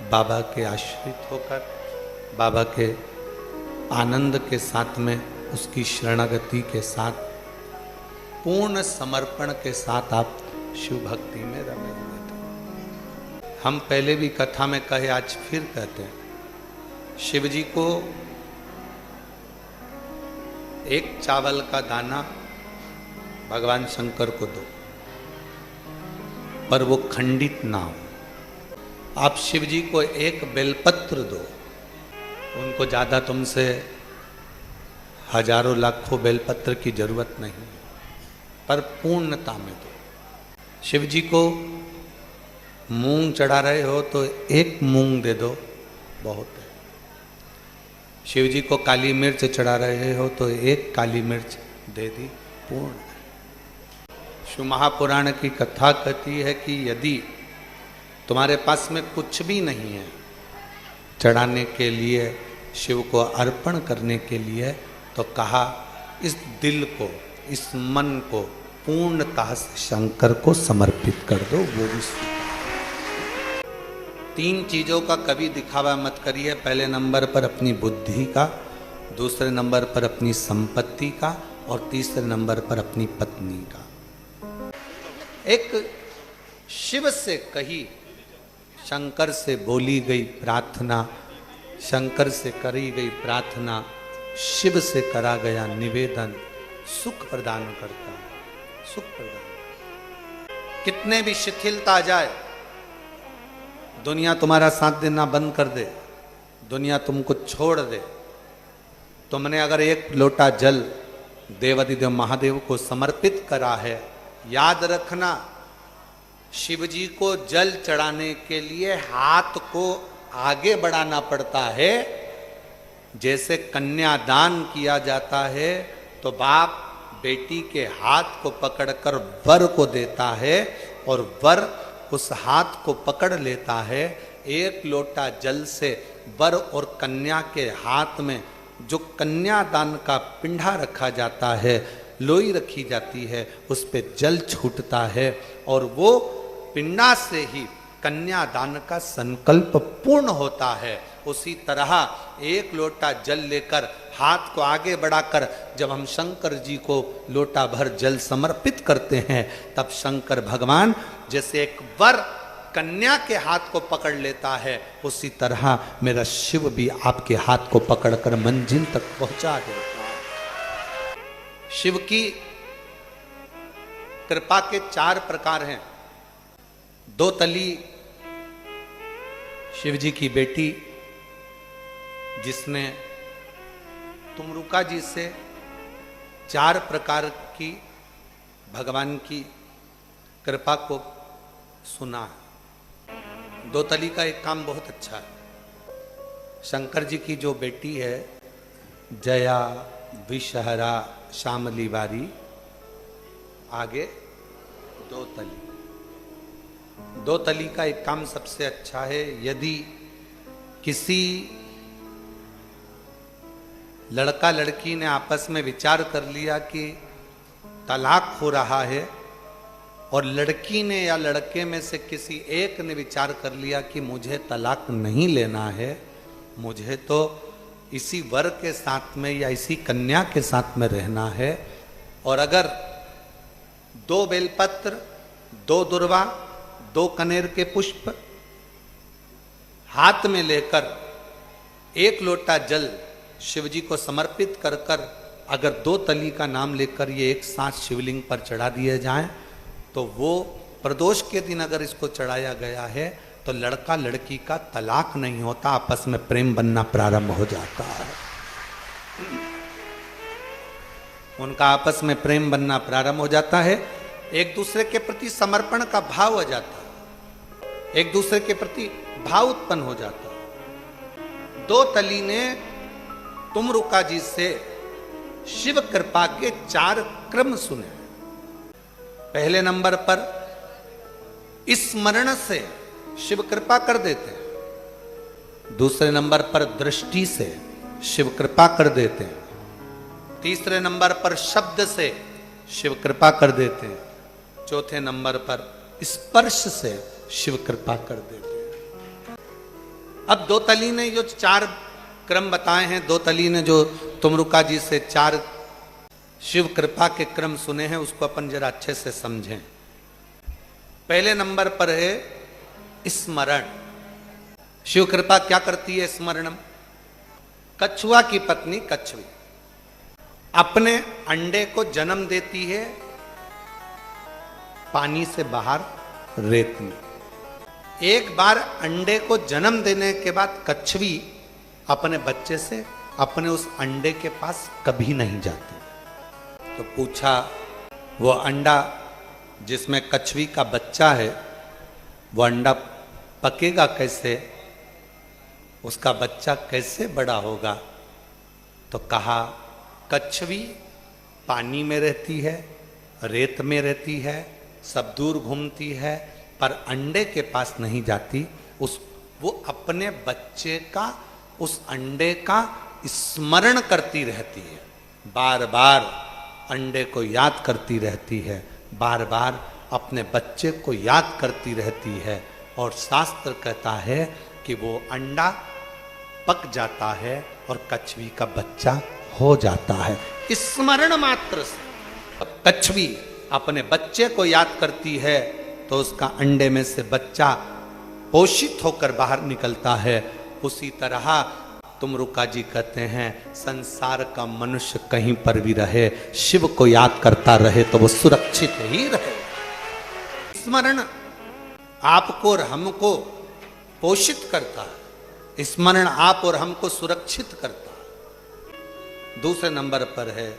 बाबा के आश्रित होकर बाबा के आनंद के साथ में, उसकी शरणागति के साथ, पूर्ण समर्पण के साथ आप शिव भक्ति में रमे हुए थे। हम पहले भी कथा में कहे, आज फिर कहते हैं, शिव जी को एक चावल का दाना भगवान शंकर को दो, पर वो खंडित ना हो। आप शिव जी को एक बेलपत्र दो, उनको ज्यादा तुमसे हजारों लाखों बेलपत्र की जरूरत नहीं, पर पूर्णता में दो। शिव जी को मूंग चढ़ा रहे हो तो एक मूंग दे दो, बहुत है। शिव जी को काली मिर्च चढ़ा रहे हो तो एक काली मिर्च दे दी, पूर्ण है। शिव महापुराण की कथा कहती है कि यदि तुम्हारे पास में कुछ भी नहीं है चढ़ाने के लिए, शिव को अर्पण करने के लिए, तो कहा इस दिल को, इस मन को पूर्णतः शंकर को समर्पित कर दो, वो भी स्वीकार। 3 चीजों का कभी दिखावा मत करिए। पहले नंबर पर अपनी बुद्धि का, दूसरे नंबर पर अपनी संपत्ति का, और तीसरे नंबर पर अपनी पत्नी का। एक शिव से कही, शंकर से बोली गई प्रार्थना, शंकर से करी गई प्रार्थना, शिव से करा गया निवेदन सुख प्रदान करता है, सुख प्रदान। कितने भी शिथिलता आ जाए, दुनिया तुम्हारा साथ देना बंद कर दे, दुनिया तुमको छोड़ दे, तुमने अगर एक लोटा जल देवाधिदेव महादेव को समर्पित करा है, याद रखना, शिव जी को जल चढ़ाने के लिए हाथ को आगे बढ़ाना पड़ता है। जैसे कन्यादान किया जाता है तो बाप बेटी के हाथ को पकड़कर वर को देता है, और वर उस हाथ को पकड़ लेता है। एक लोटा जल से वर और कन्या के हाथ में जो कन्यादान का पिंडा रखा जाता है, लोई रखी जाती है, उस पे जल छूटता है, और वो पिंडा से ही कन्यादान का संकल्प पूर्ण होता है। उसी तरह एक लोटा जल लेकर हाथ को आगे बढ़ाकर जब हम शंकर जी को लोटा भर जल समर्पित करते हैं, तब शंकर भगवान जैसे एक वर कन्या के हाथ को पकड़ लेता है, उसी तरह मेरा शिव भी आपके हाथ को पकड़कर मंजिल तक पहुंचा देता है। शिव की कृपा के 4 प्रकार हैं। 2 तली शिव जी की बेटी, जिसने तुमरुका जी से 4 प्रकार की भगवान की कृपा को सुना है। 2 तली का एक काम बहुत अच्छा है। शंकर जी की जो बेटी है, जया, विषहरा, श्यामली बारी, आगे 2 तली। 2 तली का एक काम सबसे अच्छा है। यदि किसी लड़का लड़की ने आपस में विचार कर लिया कि तलाक हो रहा है, और लड़की ने या लड़के में से किसी एक ने विचार कर लिया कि मुझे तलाक नहीं लेना है, मुझे तो इसी वर के साथ में या इसी कन्या के साथ में रहना है, और अगर 2 बेलपत्र, 2 दुर्वा, 2 कनेर के पुष्प हाथ में लेकर, 1 लोटा जल शिव जी को समर्पित कर कर अगर 2 तली का नाम लेकर ये एक साथ शिवलिंग पर चढ़ा दिए जाएं, तो वो प्रदोष के दिन अगर इसको चढ़ाया गया है तो लड़का लड़की का तलाक नहीं होता, आपस में प्रेम बनना प्रारंभ हो जाता है। उनका आपस में प्रेम बनना प्रारंभ हो जाता है, एक दूसरे के प्रति समर्पण का भाव हो जाता है, एक दूसरे के प्रति भाव उत्पन्न हो जाता है। 2 तली ने तुमरुका जी से शिव कृपा के 4 क्रम सुने। पहले नंबर पर स्मरण से शिव कृपा कर देते हैं, दूसरे नंबर पर दृष्टि से शिव कृपा कर देते हैं, तीसरे नंबर पर शब्द से शिव कृपा कर देते हैं, चौथे नंबर पर स्पर्श से शिव कृपा कर देते हैं। अब दो तली ने जो 4 क्रम बताए हैं, दो तली ने जो तुमरुका जी से 4 शिव कृपा के क्रम सुने हैं, उसको अपन जरा अच्छे से समझें। पहले नंबर पर है स्मरण। शिव कृपा क्या करती है? स्मरणम। कछुआ की पत्नी कछुई अपने अंडे को जन्म देती है पानी से बाहर रेत में। एक बार अंडे को जन्म देने के बाद कछुई अपने बच्चे से अपने उस अंडे के पास कभी नहीं जाती। तो पूछा, वो अंडा जिसमें कछुई का बच्चा है, वो अंडा पकेगा कैसे? उसका बच्चा कैसे बड़ा होगा? तो कहा, कछुई पानी में रहती है, रेत में रहती है, सब दूर घूमती है, पर अंडे के पास नहीं जाती। वो अपने बच्चे का, उस अंडे का स्मरण करती रहती है, बार बार अंडे को याद करती रहती है, बार बार अपने बच्चे को याद करती रहती है। और शास्त्र कहता है कि वो अंडा पक जाता है और कछुई का बच्चा हो जाता है स्मरण मात्र से। कछुई अपने बच्चे को याद करती है तो उसका अंडे में से बच्चा पोषित होकर बाहर निकलता है। उसी तरह तुमरुका जी कहते हैं, संसार का मनुष्य कहीं पर भी रहे, शिव को याद करता रहे तो वो सुरक्षित ही रहे। स्मरण आपको और हमको पोषित करता है, स्मरण आप और हमको सुरक्षित करता है। दूसरे नंबर पर है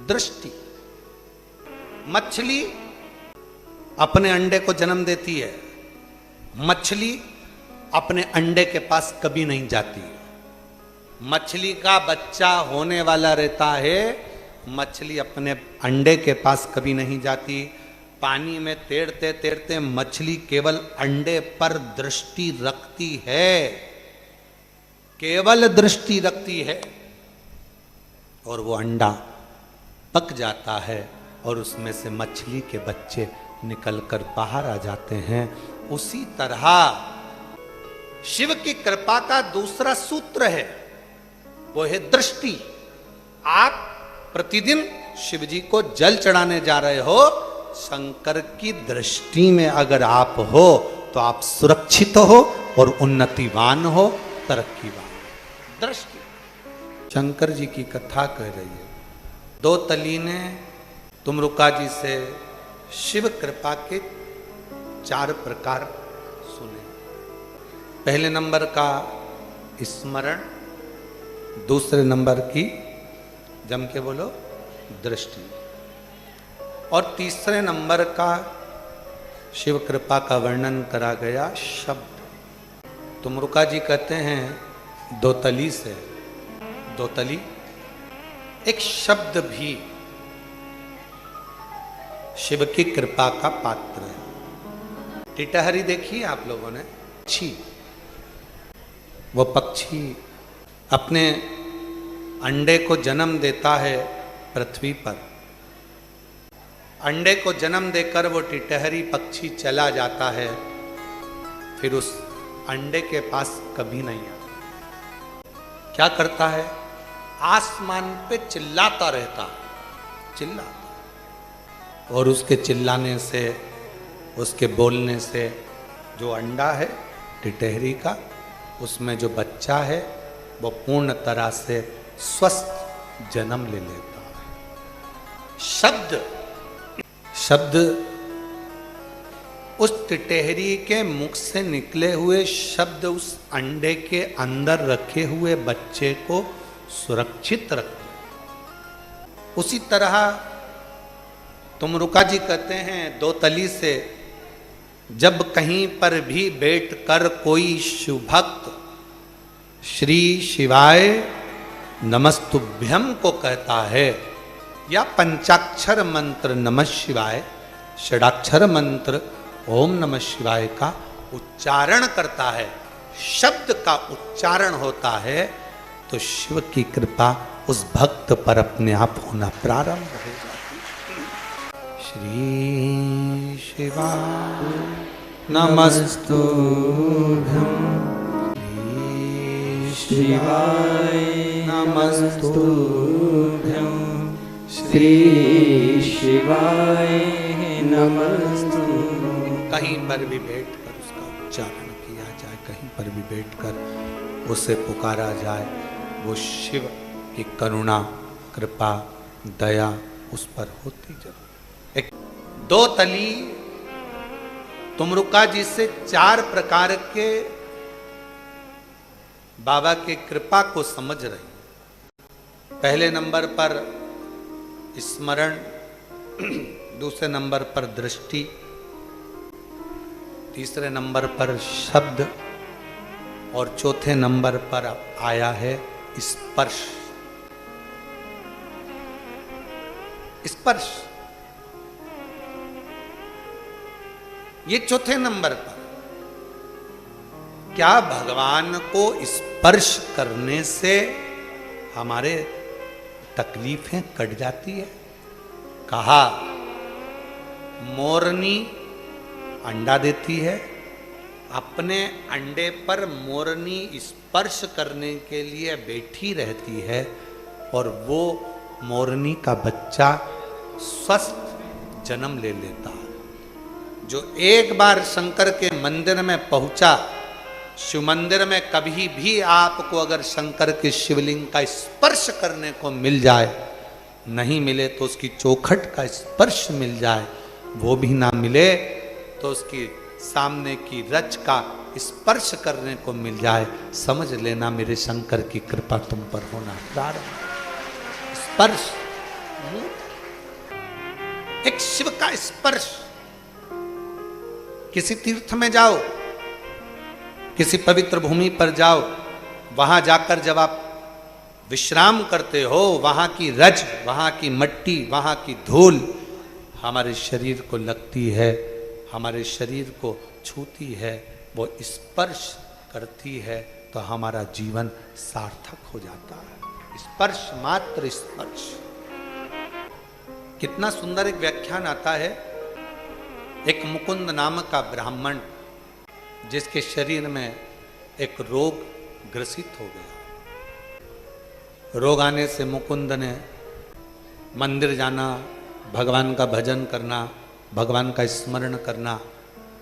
दृष्टि। मछली अपने अंडे को जन्म देती है, मछली अपने अंडे के पास कभी नहीं जाती। मछली का बच्चा होने वाला रहता है, मछली अपने अंडे के पास कभी नहीं जाती। पानी में तैरते तैरते मछली केवल अंडे पर दृष्टि रखती है, केवल दृष्टि रखती है, और वो अंडा पक जाता है और उसमें से मछली के बच्चे निकलकर बाहर आ जाते हैं। उसी तरह शिव की कृपा का दूसरा सूत्र है, वो है दृष्टि। आप प्रतिदिन शिव जी को जल चढ़ाने जा रहे हो, शंकर की दृष्टि में अगर आप हो तो आप सुरक्षित हो और उन्नतिवान हो, तरक्कीवान। दृष्टि शंकर जी की कथा कह रही है। दो तली ने तुमरुका जी से शिव कृपा के 4 प्रकार सुने। पहले नंबर का स्मरण, दूसरे नंबर की जम के बोलो दृष्टि, और तीसरे नंबर का शिव कृपा का वर्णन करा गया शब्द। तुमरुका जी कहते हैं दो तली से, दो तली एक शब्द भी शिव की कृपा का पात्र है। टिटहरी देखी आप लोगों ने? पक्षी, वो पक्षी अपने अंडे को जन्म देता है पृथ्वी पर। अंडे को जन्म देकर वो टिटहरी पक्षी चला जाता है, फिर उस अंडे के पास कभी नहीं आता। क्या करता है? आसमान पे चिल्लाता रहता है, चिल्लाता, और उसके चिल्लाने से, उसके बोलने से जो अंडा है टिटहरी का, उसमें जो बच्चा है वो पूर्ण तरह से स्वस्थ जन्म ले लेता है। शब्द उस टिटहरी के मुख से निकले हुए शब्द उस अंडे के अंदर रखे हुए बच्चे को सुरक्षित रखते। उसी तरह तुमरुका जी कहते हैं दो तली से, जब कहीं पर भी बैठकर कोई शिव भक्त श्री शिवाय नमस्तुभ्यम को कहता है, या पंचाक्षर मंत्र नमः शिवाय, षडाक्षर मंत्र ओम नमः शिवाय का उच्चारण करता है, शब्द का उच्चारण होता है, तो शिव की कृपा उस भक्त पर अपने आप होना प्रारंभ हो जाती है। श्री शिवाय नमस्तुभ्यं, शिवाय नमस्तुभ्यं श्री शिवाय नमस्तुभ्यं। कहीं पर भी बैठकर उसका उच्चारण किया जाए, कहीं पर भी बैठकर उसे पुकारा जाए, वो शिव की करुणा, कृपा, दया उस पर होती जरूर। एक दो तली तुमरुका जी से 4 प्रकार के बाबा के कृपा को समझ रही। पहले नंबर पर स्मरण, दूसरे नंबर पर दृष्टि, तीसरे नंबर पर शब्द और चौथे नंबर पर आया है स्पर्श। स्पर्श ये चौथे नंबर पर। क्या भगवान को स्पर्श करने से हमारे तकलीफें कट जाती है? कहा मोरनी अंडा देती है, अपने अंडे पर मोरनी स्पर्श करने के लिए बैठी रहती है और वो मोरनी का बच्चा स्वस्थ जन्म ले लेता है। जो एक बार शंकर के मंदिर में पहुंचा, शिव मंदिर में कभी भी आपको अगर शंकर के शिवलिंग का स्पर्श करने को मिल जाए, नहीं मिले तो उसकी चौखट का स्पर्श मिल जाए, वो भी ना मिले तो उसकी सामने की रच का स्पर्श करने को मिल जाए, समझ लेना मेरे शंकर की कृपा तुम पर होना प्रारंभ। स्पर्श, एक शिव का स्पर्श। किसी तीर्थ में जाओ, किसी पवित्र भूमि पर जाओ, वहां जाकर जब आप विश्राम करते हो, वहां की रज, वहां की मट्टी, वहां की धूल हमारे शरीर को लगती है, हमारे शरीर को छूती है, वो स्पर्श करती है तो हमारा जीवन सार्थक हो जाता है। स्पर्श, मात्र स्पर्श। कितना सुंदर एक व्याख्यान आता है। एक मुकुंद नामक का ब्राह्मण जिसके शरीर में एक रोग ग्रसित हो गया। रोग आने से मुकुंद ने मंदिर जाना, भगवान का भजन करना, भगवान का स्मरण करना,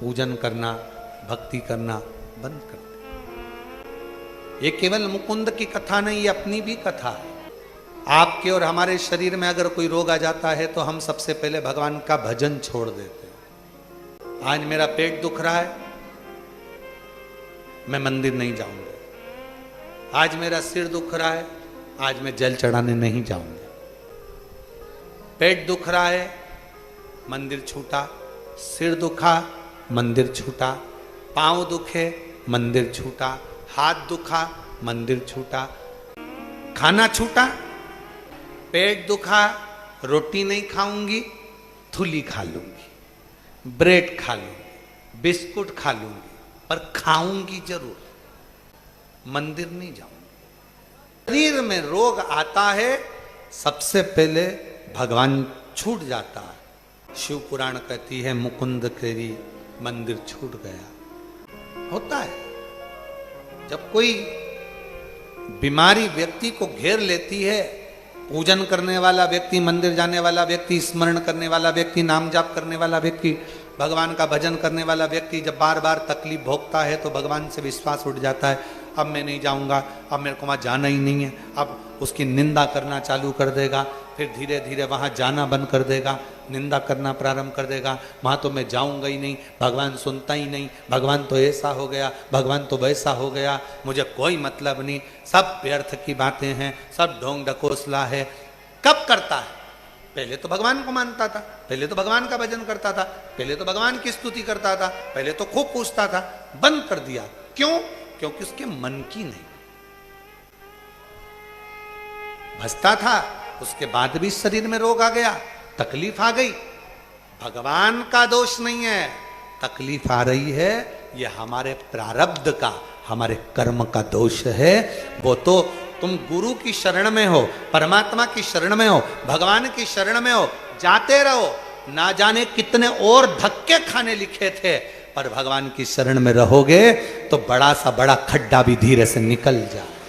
पूजन करना, भक्ति करना बंद कर दिया। ये केवल मुकुंद की कथा नहीं, ये अपनी भी कथा है। आपके और हमारे शरीर में अगर कोई रोग आ जाता है तो हम सबसे पहले भगवान का भजन छोड़ देते हैं। आज मेरा पेट दुख रहा है, मैं मंदिर नहीं जाऊंगा। आज मेरा सिर दुख रहा है, आज मैं जल चढ़ाने नहीं जाऊंगा। पेट दुख रहा है, मंदिर छूटा। सिर दुखा, मंदिर छूटा। पांव दुखे, मंदिर छूटा। हाथ दुखा, मंदिर छूटा। खाना छूटा। पेट दुखा, रोटी नहीं खाऊंगी, थुली खा लूंगी, ब्रेड खा लूंगी, बिस्कुट खा लूंगी, पर खाऊंगी जरूर, मंदिर नहीं जाऊंगी। शरीर में रोग आता है, सबसे पहले भगवान छूट जाता है। शिव पुराण कहती है मुकुंद तेरी मंदिर छूट गया। होता है जब कोई बीमारी व्यक्ति को घेर लेती है, पूजन करने वाला व्यक्ति, मंदिर जाने वाला व्यक्ति, स्मरण करने वाला व्यक्ति, नाम जाप करने वाला व्यक्ति, भगवान का भजन करने वाला व्यक्ति जब बार बार तकलीफ भोगता है तो भगवान से विश्वास उठ जाता है। अब मैं नहीं जाऊंगा, अब मेरे को वहाँ जाना ही नहीं है। अब उसकी निंदा करना चालू कर देगा, फिर धीरे धीरे वहाँ जाना बंद कर देगा, निंदा करना प्रारंभ कर देगा। वहाँ तो मैं जाऊंगा ही नहीं, भगवान सुनता ही नहीं, भगवान तो ऐसा हो गया, भगवान तो वैसा हो गया, मुझे कोई मतलब नहीं, सब व्यर्थ की बातें हैं, सब ढोंग ढकोसला है। कब करता है? पहले तो भगवान को मानता था, पहले तो भगवान का भजन करता था, पहले तो भगवान की स्तुति करता था, पहले तो खूब पूछता था। बंद कर दिया। क्यों? क्योंकि उसके मन की नहीं। भजता था, उसके बाद भी शरीर में रोग आ गया, तकलीफ आ गई। भगवान का दोष नहीं है, तकलीफ आ रही है ये हमारे प्रारब्ध का, हमारे कर्म का दोष है। वो तो तुम गुरु की शरण में हो, परमात्मा की शरण में हो, भगवान की शरण में हो, जाते रहो। ना जाने कितने और धक्के खाने लिखे थे, पर भगवान की शरण में रहोगे तो बड़ा सा बड़ा खड्डा भी धीरे से निकल जाए।